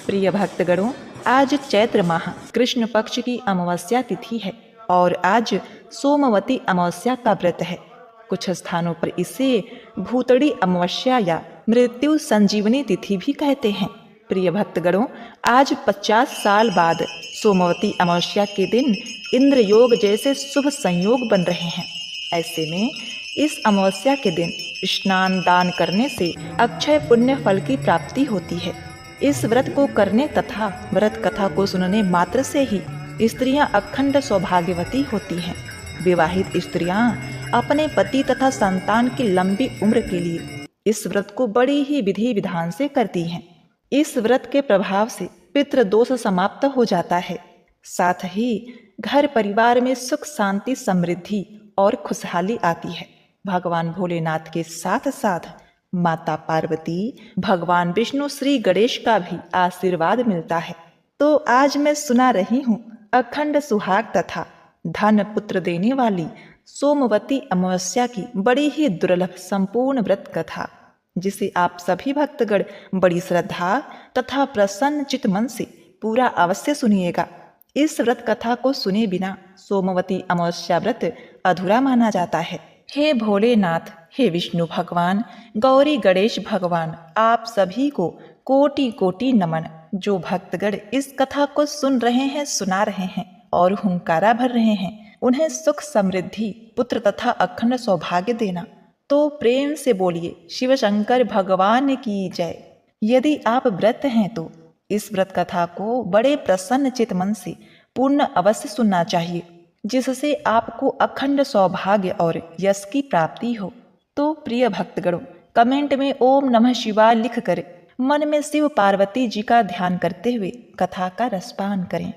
प्रिय भक्तगणों, आज चैत्र माह कृष्ण पक्ष की अमावस्या तिथि है और आज सोमवती अमावस्या का व्रत है। कुछ स्थानों पर इसे भूतड़ी अमावस्या या मृत्यु संजीवनी तिथि भी कहते हैं। प्रिय भक्तगणों, आज 50 साल बाद सोमवती अमावस्या के दिन इंद्र योग जैसे शुभ संयोग बन रहे हैं। ऐसे में इस अमावस्या के दिन स्नान दान करने से अक्षय पुण्य फल की प्राप्ति होती है। इस व्रत को करने तथा व्रत कथा को सुनने मात्र से ही स्त्रियां अखंड सौभाग्यवती होती हैं। विवाहित स्त्रियां अपने पति तथा संतान की लंबी उम्र के लिए इस व्रत को बड़ी ही विधि विधान से करती हैं। इस व्रत के प्रभाव से पितृदोष समाप्त हो जाता है, साथ ही घर परिवार में सुख शांति समृद्धि और खुशहाली आती है। भगवान भोलेनाथ के साथ साथ माता पार्वती, भगवान विष्णु, श्री गणेश का भी आशीर्वाद मिलता है। तो आज मैं सुना रही हूँ अखंड सुहाग तथा धन पुत्र देने वाली सोमवती अमावस्या की बड़ी ही दुर्लभ संपूर्ण व्रत कथा, जिसे आप सभी भक्तगण बड़ी श्रद्धा तथा प्रसन्न चित मन से पूरा अवश्य सुनिएगा। इस व्रत कथा को सुने बिना सोमवती अमावस्या व्रत अधूरा माना जाता है। हे भोलेनाथ, हे विष्णु भगवान, गौरी गणेश भगवान, आप सभी को कोटि कोटि नमन। जो भक्तगण इस कथा को सुन रहे हैं, सुना रहे हैं और हुंकारा भर रहे हैं, उन्हें सुख समृद्धि, पुत्र तथा अखंड सौभाग्य देना। तो प्रेम से बोलिए शिव शंकर भगवान की जय। यदि आप व्रत हैं तो इस व्रत कथा को बड़े प्रसन्न चित मन से पूर्ण अवश्य सुनना चाहिए, जिससे आपको अखंड सौभाग्य और यश की प्राप्ति हो। तो प्रिय भक्तगणों, कमेंट में ओम नमः शिवाय लिखकर मन में शिव पार्वती जी का ध्यान करते हुए कथा का रसपान करें।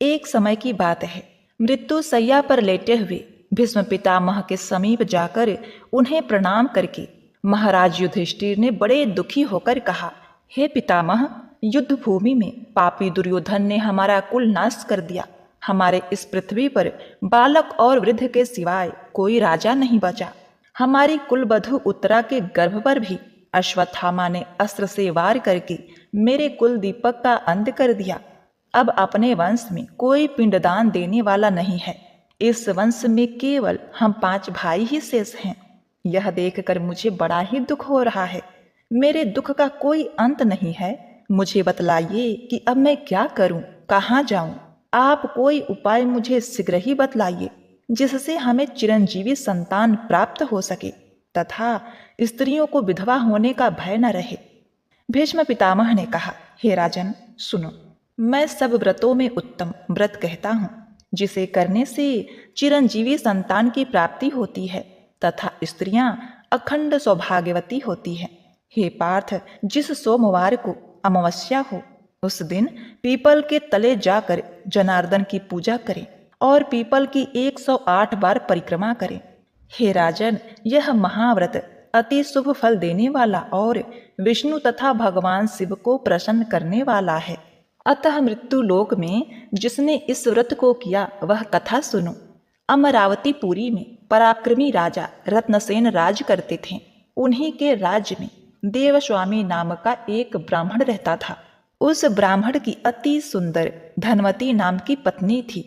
एक समय की बात है, मृत्यु शैया पर लेटे हुए भीष्म पितामह के समीप जाकर उन्हें प्रणाम करके महाराज युधिष्ठिर ने बड़े दुखी होकर कहा, हे पितामह, युद्ध भूमि में पापी दुर्योधन ने हमारा कुल नाश कर दिया। हमारे इस पृथ्वी पर बालक और वृद्ध के सिवाय कोई राजा नहीं बचा। हमारी कुलवधु उत्तरा के गर्भ पर भी अश्वत्थामा ने अस्त्र से वार करके मेरे कुल दीपक का अंत कर दिया। अब अपने वंश में कोई पिंडदान देने वाला नहीं है। इस वंश में केवल हम 5 भाई ही शेष हैं। यह देखकर मुझे बड़ा ही दुख हो रहा है। मेरे दुख का कोई अंत नहीं है। मुझे बतलाइए कि अब मैं क्या करूं, कहाँ जाऊं। आप कोई उपाय मुझे शीघ्र ही बतलाइए, जिससे हमें चिरंजीवी संतान प्राप्त हो सके तथा स्त्रियों को विधवा होने का भय न रहे। भीष्म पितामह ने कहा, हे राजन सुनो, मैं सब व्रतों में उत्तम व्रत कहता हूँ, जिसे करने से चिरंजीवी संतान की प्राप्ति होती है तथा स्त्रियां अखंड सौभाग्यवती होती हैं। हे पार्थ, जिस सोमवार को अमावस्या हो उस दिन पीपल के तले जाकर जनार्दन की पूजा करें और पीपल की 108 बार परिक्रमा करें। हे राजन, यह महाव्रत अति शुभ फल देने वाला और विष्णु तथा भगवान शिव को प्रसन्न करने वाला है। अतः मृत्यु लोक में जिसने इस व्रत को किया वह कथा सुनो। अमरावतीपुरी में पराक्रमी राजा रत्नसेन राज करते थे। उन्हीं के राज्य में देवस्वामी नाम का एक ब्राह्मण रहता था। उस ब्राह्मण की अति सुंदर धनवती नाम की पत्नी थी।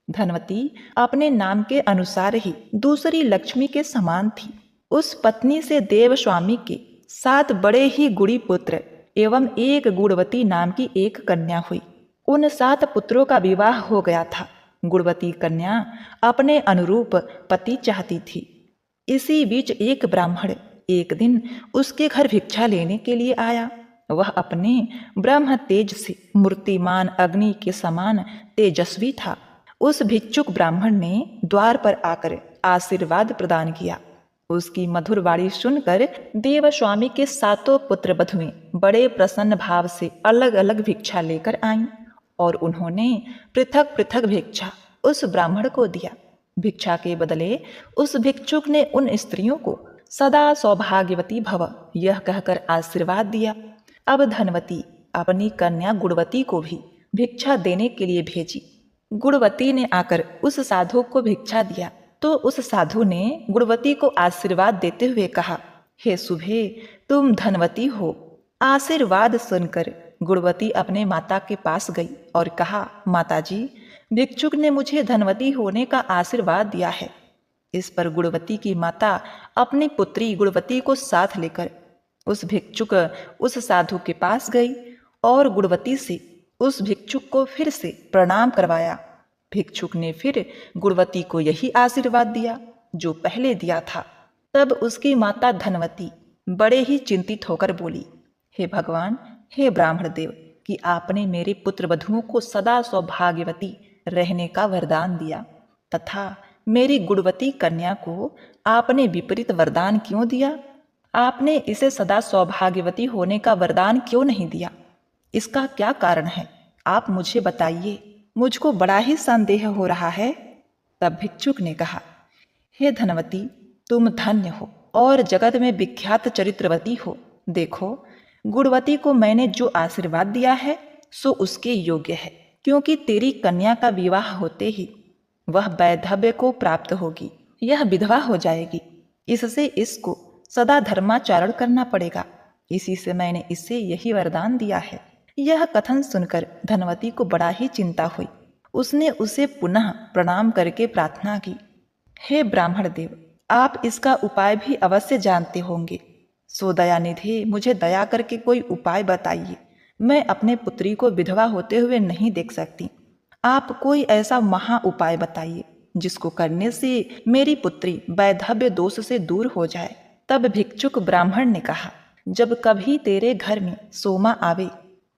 धनवती अपने नाम के अनुसार ही दूसरी लक्ष्मी के समान थी। उस पत्नी से देवस्वामी के 7 बड़े ही गुणी पुत्र एवं एक गुणवती नाम की एक कन्या हुई। उन 7 पुत्रों का विवाह हो गया था। गुणवती कन्या अपने अनुरूप पति चाहती थी। इसी बीच एक ब्राह्मण एक दिन उसके घर भिक्षा लेने के लिए आया। वह अपने ब्रह्म तेज से मूर्तिमान अग्नि के समान तेजस्वी था। उस भिक्षुक ब्राह्मण ने द्वार पर आकर आशीर्वाद प्रदान किया। उसकी मधुर वाणी सुनकर देवस्वामी के 7 पुत्र वधुएं बड़े प्रसन्न भाव से अलग अलग भिक्षा लेकर आईं और उन्होंने पृथक पृथक भिक्षा उस ब्राह्मण को दिया। भिक्षा के बदले उस भिक्षुक ने उन स्त्रियों को सदा सौभाग्यवती भव यह कहकर आशीर्वाद दिया। अब धनवती अपनी कन्या गुणवती को भी भिक्षा देने के लिए भेजी। गुणवती ने आकर उस साधु को भिक्षा दिया तो उस साधु ने गुणवती को आशीर्वाद देते हुए कहा, हे शुभे, तुम धनवती हो। आशीर्वाद सुनकर गुणवती अपने माता के पास गई और कहा, माताजी, भिक्षुक ने मुझे धनवती होने का आशीर्वाद दिया है। इस पर गुणवती की माता अपनी पुत्री गुणवती को साथ लेकर उस भिक्षुक उस साधु के पास गई और गुणवती से उस भिक्षुक को फिर से प्रणाम करवाया। भिक्षुक ने फिर गुणवती को यही आशीर्वाद दिया जो पहले दिया था। तब उसकी माता धनवती बड़े ही चिंतित होकर बोली, हे भगवान, हे ब्राह्मण देव, कि आपने मेरे पुत्र वधुओं को सदा सौभाग्यवती रहने का वरदान दिया तथा मेरी गुणवती कन्या को आपने विपरीत वरदान क्यों दिया? आपने इसे सदा सौभाग्यवती होने का वरदान क्यों नहीं दिया? इसका क्या कारण है? आप मुझे बताइए, मुझको बड़ा ही संदेह हो रहा है। तब भिक्षुक ने कहा, हे धनवती, तुम धन्य हो और जगत में विख्यात चरित्रवती हो। देखो, गुणवती को मैंने जो आशीर्वाद दिया है सो उसके योग्य है, क्योंकि तेरी कन्या का विवाह होते ही वह वैधव्य को प्राप्त होगी, यह विधवा हो जाएगी। इससे इसको सदा धर्माचरण करना पड़ेगा। इसी से मैंने इसे यही वरदान दिया है। यह कथन सुनकर धनवती को बड़ा ही चिंता हुई। उसने उसे पुनः प्रणाम करके प्रार्थना की, हे ब्राह्मण देव, आप इसका उपाय भी अवश्य जानते होंगे। सो दयानिधि, मुझे दया करके कोई उपाय बताइए। मैं अपने पुत्री को विधवा होते हुए नहीं देख सकती। आप कोई ऐसा महा उपाय बताइए जिसको करने से मेरी पुत्री वैधव्य दोष से दूर हो जाए। तब भिक्षुक ब्राह्मण ने कहा, जब कभी तेरे घर में सोमा आवे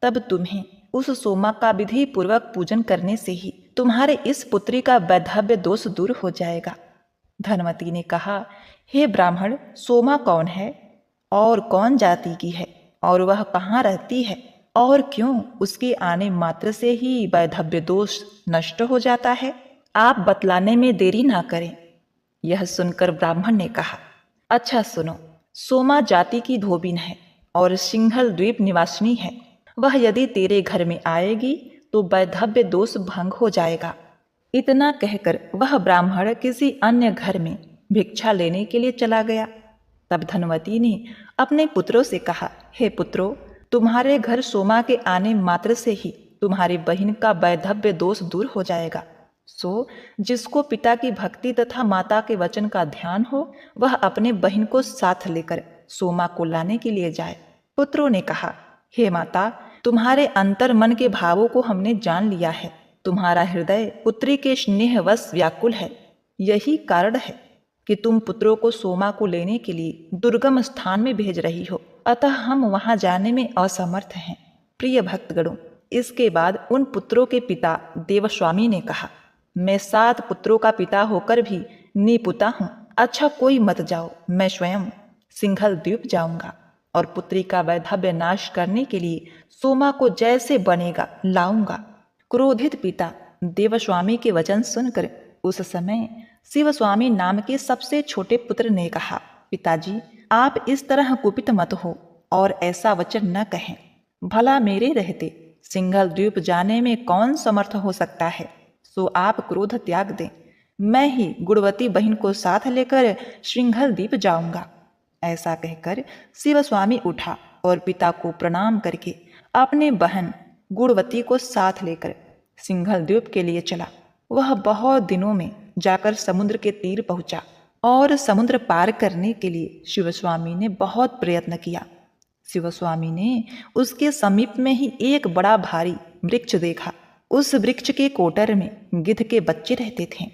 तब तुम्हें उस सोमा का विधि पूर्वक पूजन करने से ही तुम्हारे इस पुत्री का वैधव्य दोष दूर हो जाएगा। धनवती ने कहा, हे ब्राह्मण, सोमा कौन है और कौन जाति की है और वह कहाँ रहती है और क्यों उसके आने मात्र से ही वैधव्य दोष नष्ट हो जाता है? आप बतलाने में देरी ना करें। यह सुनकर ब्राह्मण ने कहा, अच्छा सुनो, सोमा जाति की धोबिन है और सिंघल द्वीप निवासिनी है। वह यदि तेरे घर में आएगी तो वैधव्य दोष भंग हो जाएगा। इतना कहकर वह ब्राह्मण किसी अन्य घर में भिक्षा लेने के लिए चला गया। तब धनवती ने अपने पुत्रों से कहा, हे पुत्रों, तुम्हारे घर सोमा के आने मात्र से ही तुम्हारी बहन का वैधव्य दोष दूर हो जाएगा। सो जिसको पिता की भक्ति तथा माता के वचन का ध्यान हो, वह अपने बहन को साथ लेकर सोमा को लाने के लिए जाए। पुत्रों ने कहा, हे माता, तुम्हारे अंतर मन के भावों को हमने जान लिया है। तुम्हारा हृदय पुत्री के स्नेहवश व्याकुल है। यही कारण है कि तुम पुत्रों को सोमा को लेने के लिए दुर्गम स्थान में भेज रही हो, अतः हम वहां जाने में असमर्थ हैं। प्रिय भक्तगणों, इसके बाद उन पुत्रों के पिता देवस्वामी ने कहा, मैं 7 पुत्रों का पिता होकर भी निपुता हूँ। अच्छा, कोई मत जाओ, मैं स्वयं सिंघल द्वीप जाऊंगा और पुत्री का वैधव्य नाश करने के लिए सोमा को जैसे बनेगा लाऊंगा। क्रोधित पिता देवस्वामी के वचन सुनकर उस समय शिवस्वामी नाम के सबसे छोटे पुत्र ने कहा, पिताजी, आप इस तरह कुपित मत हो और ऐसा वचन न कहें। भला मेरे रहते सिंघल द्वीप जाने में कौन समर्थ हो सकता है? सो आप क्रोध त्याग दें। मैं ही गुणवती बहन को साथ लेकर सिंघल द्वीप जाऊंगा। ऐसा कहकर शिवस्वामी उठा और पिता को प्रणाम करके अपने बहन गुणवती को साथ लेकर सिंघल द्वीप के लिए चला। वह बहुत दिनों में जाकर समुद्र के तीर पहुंचा और समुद्र पार करने के लिए शिवस्वामी ने बहुत प्रयत्न किया। शिवस्वामी ने उसके समीप में ही एक बड़ा भारी वृक्ष देखा। उस वृक्ष के कोटर में गिद्ध के बच्चे रहते थे।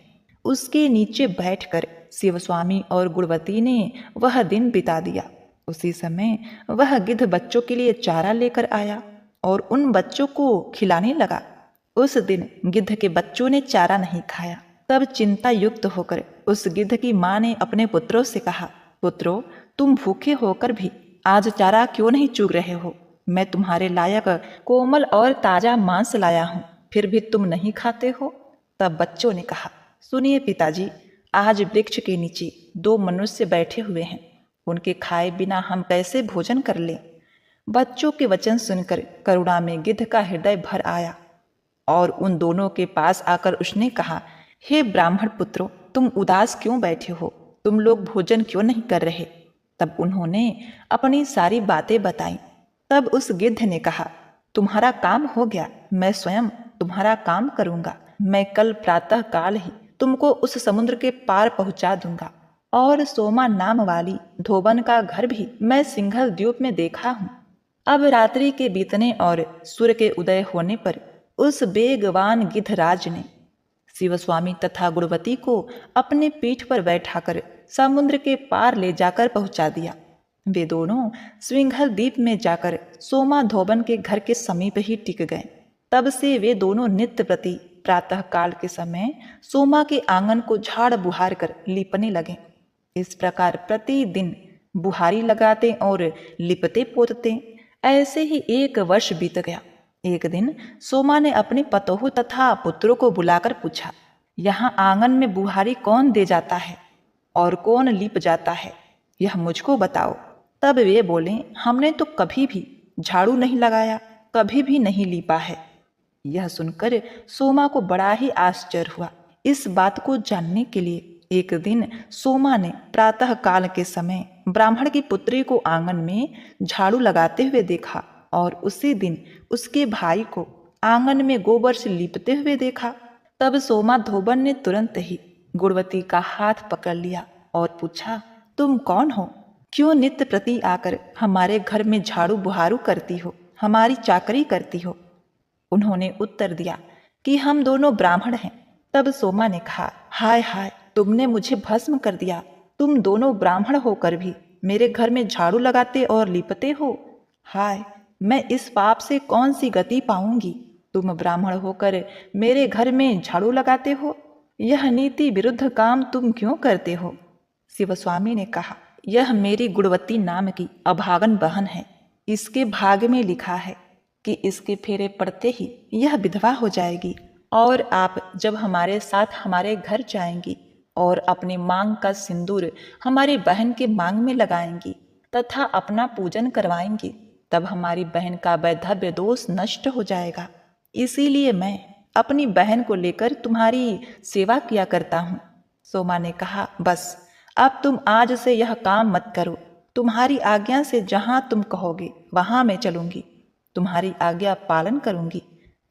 उसके नीचे बैठकर शिवस्वामी और गुणवती ने वह दिन बिता दिया। उसी समय वह गिद्ध बच्चों के लिए चारा लेकर आया और उन बच्चों को खिलाने लगा। उस दिन गिद्ध के बच्चों ने चारा नहीं खाया। तब चिंता युक्त होकर उस गिद्ध की माँ ने अपने पुत्रों से कहा, पुत्रों, तुम भूखे होकर भी आज चारा क्यों नहीं चुग रहे हो? मैं तुम्हारे लायक कोमल और ताजा मांस लाया हूँ, फिर भी तुम नहीं खाते हो। तब बच्चों ने कहा, सुनिए पिताजी, आज वृक्ष के नीचे 2 मनुष्य बैठे हुए हैं, उनके खाए बिना हम कैसे भोजन कर लें? बच्चों के वचन सुनकर करुणा में गिद्ध का हृदय भर आया और उन दोनों के पास आकर उसने कहा, हे ब्राह्मण पुत्रों, तुम उदास क्यों बैठे हो? तुम लोग भोजन क्यों नहीं कर रहे? तब उन्होंने अपनी सारी बातें बताई। तब उस गिद्ध ने कहा, तुम्हारा काम हो गया, मैं स्वयं तुम्हारा काम करूंगा। मैं कल प्रातः काल ही तुमको उस समुद्र के पार पहुंचा दूंगा। और सोमा नाम वाली धोबन का घर भी मैं सिंघल द्वीप में देखा हूँ। अब रात्रि के बीतने और सूर्य के उदय होने पर उस बेगवान गिद्धराज ने शिवस्वामी तथा गुणवती को अपने पीठ पर बैठाकर समुद्र के पार ले जाकर पहुंचा दिया। वे दोनों सिंघल द्वीप में जाकर सोमा धोबन के घर के समीप ही टिक गए। तब से वे दोनों नित्य प्रति प्रातः काल के समय सोमा के आंगन को झाड़ बुहार कर लिपने लगे। इस प्रकार प्रतिदिन बुहारी लगाते और लिपते पोतते। ऐसे ही 1 वर्ष बीत गया। एक दिन सोमा ने अपने पतोहू तथा पुत्रों को बुलाकर पूछा, यहाँ आंगन में बुहारी कौन दे जाता है और कौन लीप जाता है, यह मुझको बताओ। तब वे बोले, हमने तो कभी भी झाड़ू नहीं लगाया, कभी भी नहीं लीपा है। यह सुनकर सोमा को बड़ा ही आश्चर्य हुआ। इस बात को जानने के लिए एक दिन सोमा ने प्रातः काल के समय ब्राह्मण की पुत्री को आंगन में झाड़ू लगाते हुए देखा और उसी दिन उसके भाई को आंगन में गोबर से लीपते हुए देखा। तब सोमा धोबन ने तुरंत ही गुणवती का हाथ पकड़ लिया और पूछा, तुम कौन हो? क्यों नित्य प्रति आकर हमारे घर में झाड़ू बुहारू करती हो, हमारी चाकरी करती हो? उन्होंने उत्तर दिया कि हम दोनों ब्राह्मण हैं। तब सोमा ने कहा, हाय हाय, तुमने मुझे भस्म कर दिया। तुम दोनों ब्राह्मण होकर भी मेरे घर में झाड़ू लगाते और लिपते हो। हाय, मैं इस पाप से कौन सी गति पाऊंगी? तुम ब्राह्मण होकर मेरे घर में झाड़ू लगाते हो, यह नीति विरुद्ध काम तुम क्यों करते हो? शिवस्वामी ने कहा, यह मेरी गुणवती नाम की अभागन बहन है। इसके भाग में लिखा है कि इसके फेरे पड़ते ही यह विधवा हो जाएगी और आप जब हमारे साथ हमारे घर जाएंगी और अपनी मांग का सिंदूर हमारी बहन के मांग में लगाएंगी तथा अपना पूजन करवाएंगी, तब हमारी बहन का वैधव्य दोष नष्ट हो जाएगा। इसीलिए मैं अपनी बहन को लेकर तुम्हारी सेवा किया करता हूँ। सोमा ने कहा, बस अब तुम आज से यह काम मत करो। तुम्हारी आज्ञा से जहाँ तुम कहोगे वहाँ मैं चलूंगी, तुम्हारी आज्ञा पालन करूंगी।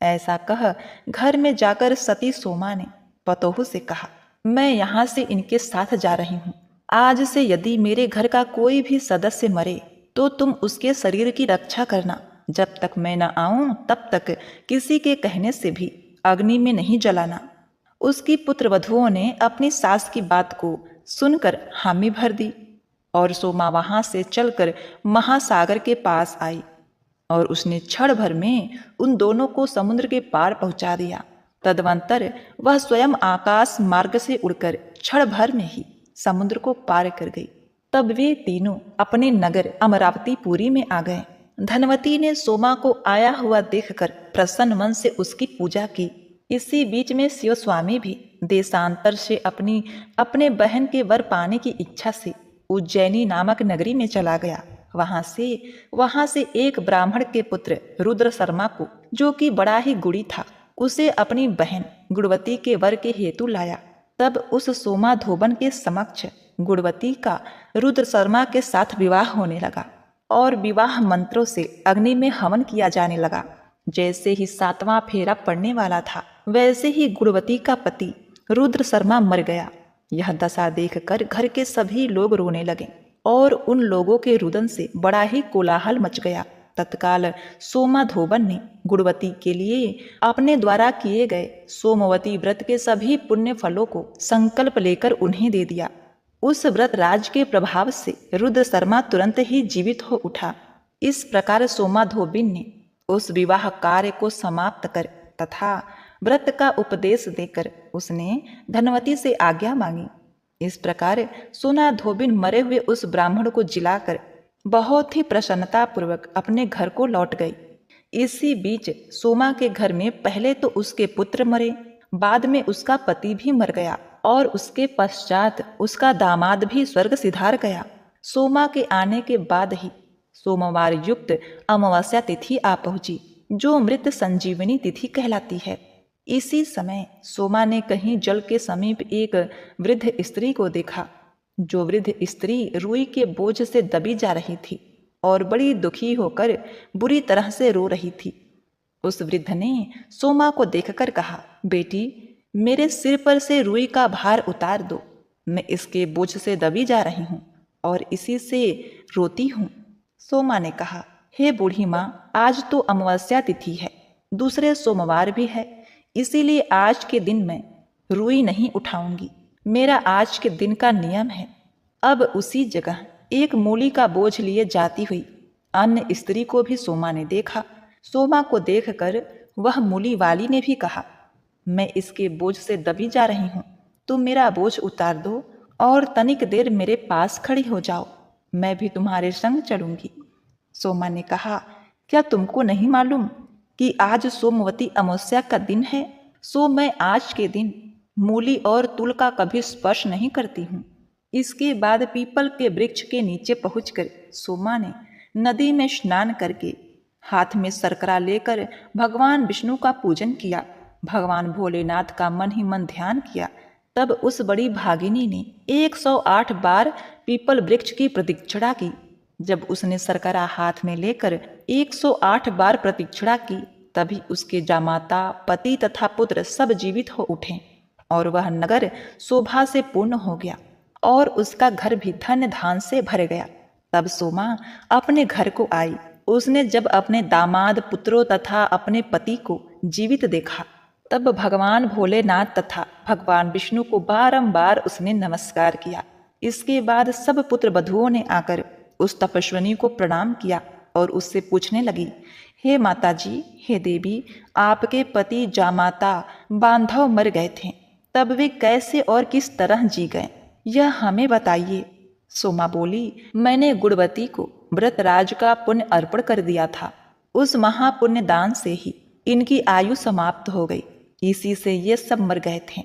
ऐसा कह घर में जाकर सती सोमा ने पतोहू से कहा, मैं यहाँ से इनके साथ जा रही हूँ। आज से यदि मेरे घर का कोई भी सदस्य मरे तो तुम उसके शरीर की रक्षा करना। जब तक मैं न आऊं तब तक किसी के कहने से भी अग्नि में नहीं जलाना। उसकी पुत्र वधुओं ने अपनी सास की बात को सुनकर हामी भर दी और सोमा वहां से चलकर महासागर के पास आई और उसने क्षण भर में उन दोनों को समुद्र के पार पहुंचा दिया। तदवंतर वह स्वयं आकाश मार्ग से उड़कर क्षण भर में ही समुद्र को पार कर गई। तब वे तीनों अपने नगर अमरावतीपुरी में आ गए। धनवती ने सोमा को आया हुआ देखकर प्रसन्न मन से उसकी पूजा की। इसी बीच में शिवस्वामी भी देशांतर से अपने बहन के वर पाने की इच्छा से उज्जैनी नामक नगरी में चला गया। वहां से एक ब्राह्मण के पुत्र रुद्र शर्मा को, जो कि बड़ा ही गुणी था, उसे अपनी बहन गुणवती के वर के हेतु लाया। तब उस सोमा धोबन के समक्ष गुणवती का रुद्र शर्मा के साथ विवाह होने लगा और विवाह मंत्रों से अग्नि में हवन किया जाने लगा। जैसे ही 7वां फेरा पड़ने वाला था, वैसे ही गुणवती का पति रुद्र शर्मा मर गया। यह दशा देखकर घर के सभी लोग रोने लगे और उन लोगों के रुदन से बड़ा ही कोलाहल मच गया। तत्काल सोमा धोबन ने गुणवती के लिए अपने द्वारा किए गए सोमवती व्रत के सभी पुण्य फलों को संकल्प लेकर उन्हें दे दिया। उस व्रत राज के प्रभाव से रुद्र शर्मा तुरंत ही जीवित हो उठा। इस प्रकार सोमा धोबिन ने उस विवाह कार्य को समाप्त कर तथा व्रत का उपदेश देकर उसने धनवती से आज्ञा मांगी। इस प्रकार सोना धोबिन मरे हुए उस ब्राह्मण को जिलाकर बहुत ही प्रसन्नता पूर्वक अपने घर को लौट गई। इसी बीच सोमा के घर में पहले तो उसके पुत्र मरे, बाद में उसका पति भी मर गया और उसके पश्चात उसका दामाद भी स्वर्ग सिधार गया। सोमा के आने के बाद ही सोमवार युक्त अमावस्या तिथि आ पहुंची, जो मृत संजीवनी तिथि कहलाती है। इसी समय सोमा ने कहीं जल के समीप एक वृद्ध स्त्री को देखा। जो वृद्ध स्त्री रुई के बोझ से दबी जा रही थी और बड़ी दुखी होकर बुरी तरह से रो रही थी। उस वृद्ध ने सोमा को देखकर कहा, बेटी, मेरे सिर पर से रुई का भार उतार दो। मैं इसके बोझ से दबी जा रही हूँ और इसी से रोती हूँ। सोमा ने कहा, हे बूढ़ी माँ, आज तो अमावस्या तिथि है, दूसरे सोमवार भी है, इसीलिए आज के दिन मैं रुई नहीं उठाऊंगी। मेरा आज के दिन का नियम है। अब उसी जगह एक मूली का बोझ लिए जाती हुई अन्य स्त्री को भी सोमा ने देखा। सोमा को देखकर वह मूली वाली ने भी कहा, मैं इसके बोझ से दबी जा रही हूँ, तुम मेरा बोझ उतार दो और तनिक देर मेरे पास खड़ी हो जाओ, मैं भी तुम्हारे संग चलूंगी। सोमा ने कहा, क्या तुमको नहीं मालूम कि आज सोमवती अमावस्या का दिन है? सो मैं आज के दिन मूली और तुल का कभी स्पर्श नहीं करती हूँ। इसके बाद पीपल के वृक्ष के नीचे पहुंचकर सोमा ने नदी में स्नान करके हाथ में शर्करा लेकर भगवान विष्णु का पूजन किया। भगवान भोलेनाथ का मन ही मन ध्यान किया। तब उस बड़ी भागिनी ने 108 बार पीपल वृक्ष की प्रदक्षिणा की। जब उसने शर्करा हाथ में लेकर 108 बार प्रदक्षिणा की, तभी उसके जामाता, पति तथा पुत्र सब जीवित हो उठे और वह नगर शोभा से पूर्ण हो गया और उसका घर भी धन धान से भर गया। तब सोमा अपने घर को आई। उसने जब अपने दामाद, पुत्रों तथा अपने पति को जीवित देखा, तब भगवान भोलेनाथ तथा भगवान विष्णु को बारंबार उसने नमस्कार किया। इसके बाद सब पुत्र वधुओं ने आकर उस तपस्विनी को प्रणाम किया और उससे पूछने लगी, हे माता जी, हे देवी, आपके पति, जामाता, बांधव मर गए थे, तब वे कैसे और किस तरह जी गए, यह हमें बताइए। सोमा बोली, मैंने गुणवती को व्रतराज का पुण्य अर्पण कर दिया था। उस महापुण्य दान से ही इनकी आयु समाप्त हो गई, इसी से ये सब मर गए थे।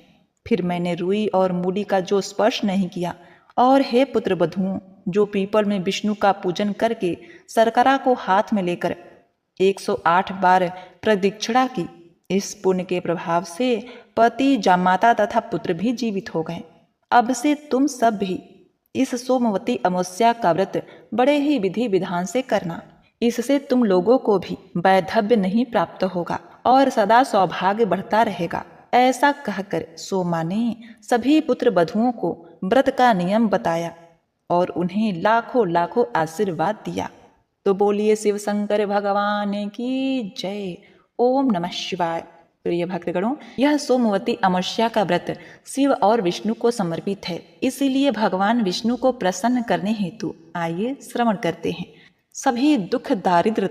फिर मैंने रुई और मूली का जो स्पर्श नहीं किया, और हे पुत्र वधुओं, जो पीपल में विष्णु का पूजन करके शर्करा को हाथ में लेकर 108 बार प्रदक्षिणा की, इस पुण्य के प्रभाव से पति, जामाता तथा पुत्र भी जीवित हो गए। अब से तुम सब भी इस सोमवती अमावस्या का व्रत बड़े ही विधि विधान से करना। इससे तुम लोगों को भी वैधव्य नहीं प्राप्त होगा और सदा सौभाग्य बढ़ता रहेगा। ऐसा कहकर सोमा ने सभी पुत्र वधुओं को व्रत का नियम बताया और उन्हें लाखों लाखों आशीर्वाद दिया। तो बोलिए शिव शंकर भगवान की जय। ओम नमः शिवाय। प्रिय भक्तगणों, यह सोमवती अमावस्या का व्रत शिव और विष्णु को समर्पित है, इसीलिए भगवान विष्णु को प्रसन्न करने हेतु आइए श्रवण करते हैं। सभी दुख, दारिद्र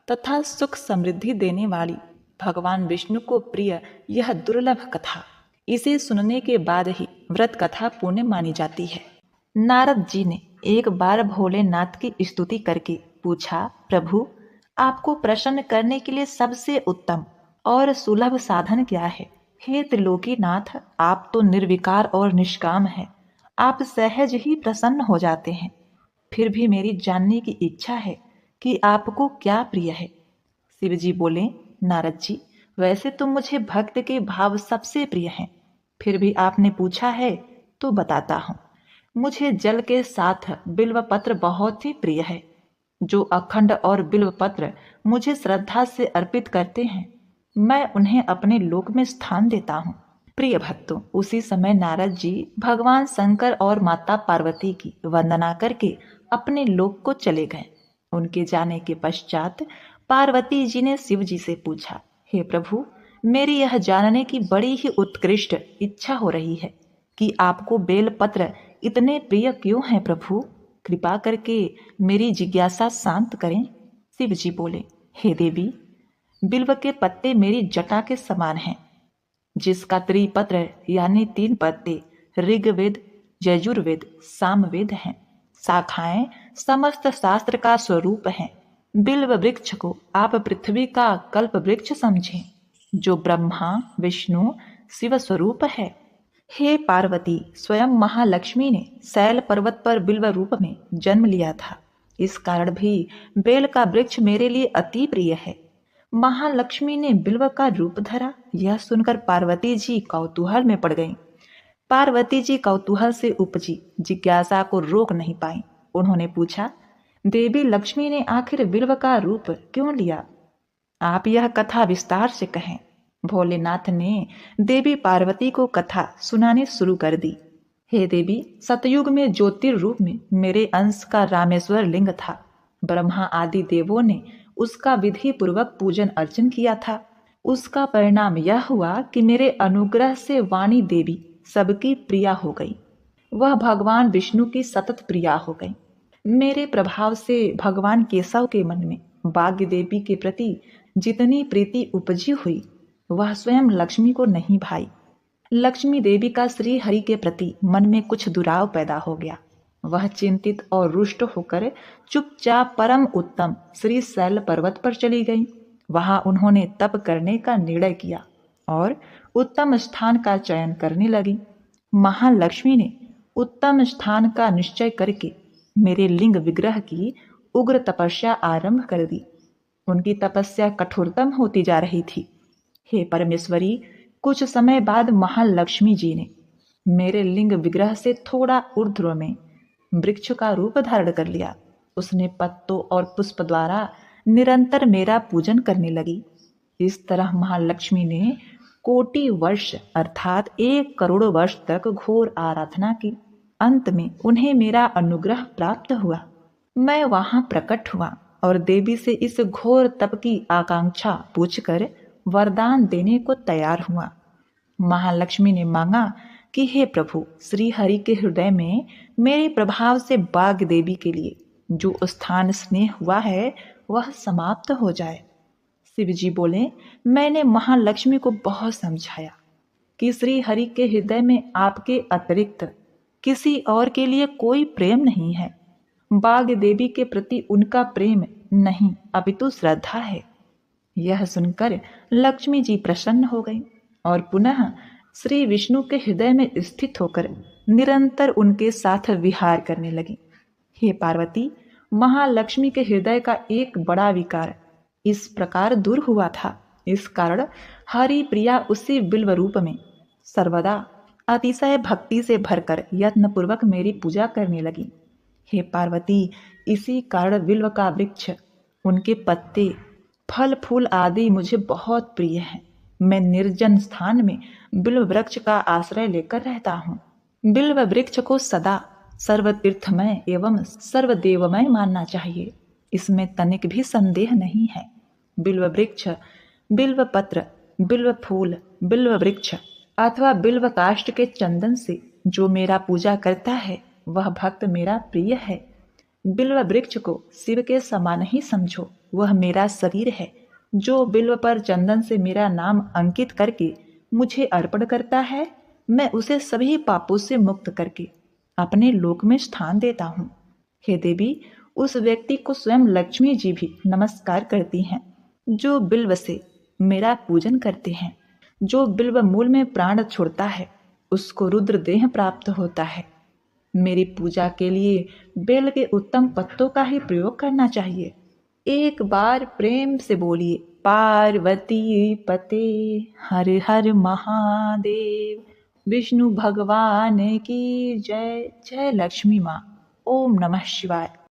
तथा सुख समृद्धि देने वाली भगवान विष्णु को प्रिय यह दुर्लभ कथा, इसे सुनने के बाद ही व्रत कथा पुण्य मानी जाती है। नारद जी ने एक बार भोलेनाथ की स्तुति करके पूछा, प्रभु, आपको प्रसन्न करने के लिए सबसे उत्तम और सुलभ साधन क्या है? हे त्रिलोकीनाथ, आप तो निर्विकार और निष्काम हैं, आप सहज ही प्रसन्न हो जाते हैं। फिर भी मेरी जानने की इच्छा है कि आपको क्या प्रिय है। शिव जी बोले, नारद जी, वैसे तो मुझे भक्त के भाव सबसे प्रिय हैं, फिर भी आपने पूछा है तो बताता हूँ। मुझे जल के साथ बिल्व पत्र बहुत ही प्रिय है। जो अखंड और बिल्व पत्र मुझे श्रद्धा से अर्पित करते हैं, मैं उन्हें अपने लोक में स्थान देता हूँ। प्रिय भक्तों, उसी समय नारद जी भगवान शंकर और माता पार्वती की वंदना करके अपने लोक को चले गए। उनके जाने के पश्चात पार्वती जी ने शिव जी से पूछा, हे प्रभु, मेरी यह जानने की बड़ी ही उत्कृष्ट इच्छा हो रही है कि आपको बेलपत्र इतने प्रिय क्यों हैं प्रभु? कृपा करके मेरी जिज्ञासा शांत करें। शिव जी बोले, हे देवी, बिल्व के पत्ते मेरी जटा के समान हैं, जिसका त्रिपत्र यानी 3 पत्ते ऋग्वेद, यजुर्वेद, सामवेद हैं। शाखाएं समस्त शास्त्र का स्वरूप हैं। बिल्व वृक्ष को आप पृथ्वी का कल्प वृक्ष समझें, जो ब्रह्मा, विष्णु, शिव स्वरूप है। हे पार्वती, स्वयं महालक्ष्मी ने शैल पर्वत पर बिल्व रूप में जन्म लिया था। इस कारण भी बेल का वृक्ष मेरे लिए अति प्रिय है। महालक्ष्मी ने बिल्व का रूप धरा, यह सुनकर पार्वती जी कौतूहल में पड़ गईं। पार्वती जी कौतूहल से उपजी जिज्ञासा को रोक नहीं पाई। उन्होंने पूछा, देवी लक्ष्मी ने आखिर बिल्व का रूप क्यों लिया? आप यह कथा विस्तार से कहें। भोलेनाथ ने देवी पार्वती को कथा सुनाने शुरू कर दी। हे देवी, सतयुग में ज्योतिर्रूप में मेरे अंश का रामेश्वर लिंग था। ब्रह्मा आदि देवों ने उसका विधि पूर्वक पूजन अर्चन किया था। उसका परिणाम यह हुआ कि मेरे अनुग्रह से वाणी देवी सबकी प्रिया हो गई। वह भगवान विष्णु की सतत प्रिया हो गई। मेरे प्रभाव से भगवान केशव के मन में भाग्य देवी के प्रति जितनी प्रीति उपजी हुई, वह स्वयं लक्ष्मी को नहीं भाई। लक्ष्मी देवी का श्री हरि के प्रति मन में कुछ दुराव पैदा हो गया। वह चिंतित और रुष्ट होकर चुपचाप परम उत्तम श्री शैल पर्वत पर चली गई। वहां उन्होंने तप करने का निर्णय किया और उत्तम स्थान का चयन करने लगी। महालक्ष्मी ने उत्तम स्थान का निश्चय करके मेरे लिंग विग्रह की उग्र तपस्या आरंभ कर दी। उनकी तपस्या कठोरतम होती जा रही थी। हे परमेश्वरी, कुछ समय बाद महालक्ष्मी जी ने मेरे लिंग विग्रह से थोड़ा ऊर्ध्व में वृक्ष का रूप धारण कर लिया। उसने पत्तों और पुष्प द्वारा निरंतर मेरा पूजन करने लगी। इस तरह महालक्ष्मी ने कोटि वर्ष अर्थात 1 करोड़ वर्ष तक घोर आराधना की। अंत में उन्हें मेरा अनुग्रह प्राप्त हुआ। मैं वहां प्रकट हुआ और देवी से इस घोर तप की आकांक्षा पूछकर वरदान देने को तैयार हुआ। महालक्ष्मी ने मांगा कि हे प्रभु, श्री हरि के हृदय में मेरे प्रभाव से बाग देवी के लिए जो स्थान स्नेह हुआ है वह समाप्त हो जाए। शिव जी बोले, मैंने महालक्ष्मी को बहुत समझाया कि श्री हरि के हृदय में आपके अतिरिक्त किसी और के लिए कोई प्रेम नहीं है। बाग देवी के प्रति उनका प्रेम नहीं अपितु श्रद्धा है। यह सुनकर लक्ष्मी जी प्रसन्न हो गई और पुनः श्री विष्णु के हृदय में स्थित होकर निरंतर उनके साथ विहार करने लगी। हे पार्वती, महालक्ष्मी के हृदय का एक बड़ा विकार इस प्रकार दूर हुआ था। इस कारण हरि प्रिया उसी बिल्व रूप में सर्वदा अतिशय भक्ति से भरकर यत्न पूर्वक मेरी पूजा करने लगी। हे पार्वती, इसी कारण बिल्व का वृक्ष, उनके पत्ते, फल फूल आदि मुझे बहुत प्रिय हैं। मैं निर्जन स्थान में बिल्व वृक्ष का आश्रय लेकर रहता हूँ। बिल्व वृक्ष को सदा सर्वतीर्थमय एवं सर्वदेवमय मानना चाहिए, इसमें तनिक भी संदेह नहीं है। बिल्व वृक्ष, बिल्व पत्र, बिल्व फूल, बिल्व वृक्ष अथवा बिल्व काष्ठ के चंदन से जो मेरा पूजा करता है वह भक्त मेरा प्रिय है। बिल्व वृक्ष को शिव के समान ही समझो, वह मेरा शरीर है। जो बिल्व पर चंदन से मेरा नाम अंकित करके मुझे अर्पण करता है, मैं उसे सभी पापों से मुक्त करके अपने लोक में स्थान देता हूँ। हे देवी, उस व्यक्ति को स्वयं लक्ष्मी जी भी नमस्कार करती हैं जो बिल्व से मेरा पूजन करते हैं। जो बिल्व मूल में प्राण छोड़ता है उसको रुद्र देह प्राप्त होता है। मेरी पूजा के लिए बेल के उत्तम पत्तों का ही प्रयोग करना चाहिए। एक बार प्रेम से बोलिए, पार्वती पते हर हर महादेव, विष्णु भगवान की जय। जय लक्ष्मी माँ। ओम नमः शिवाय।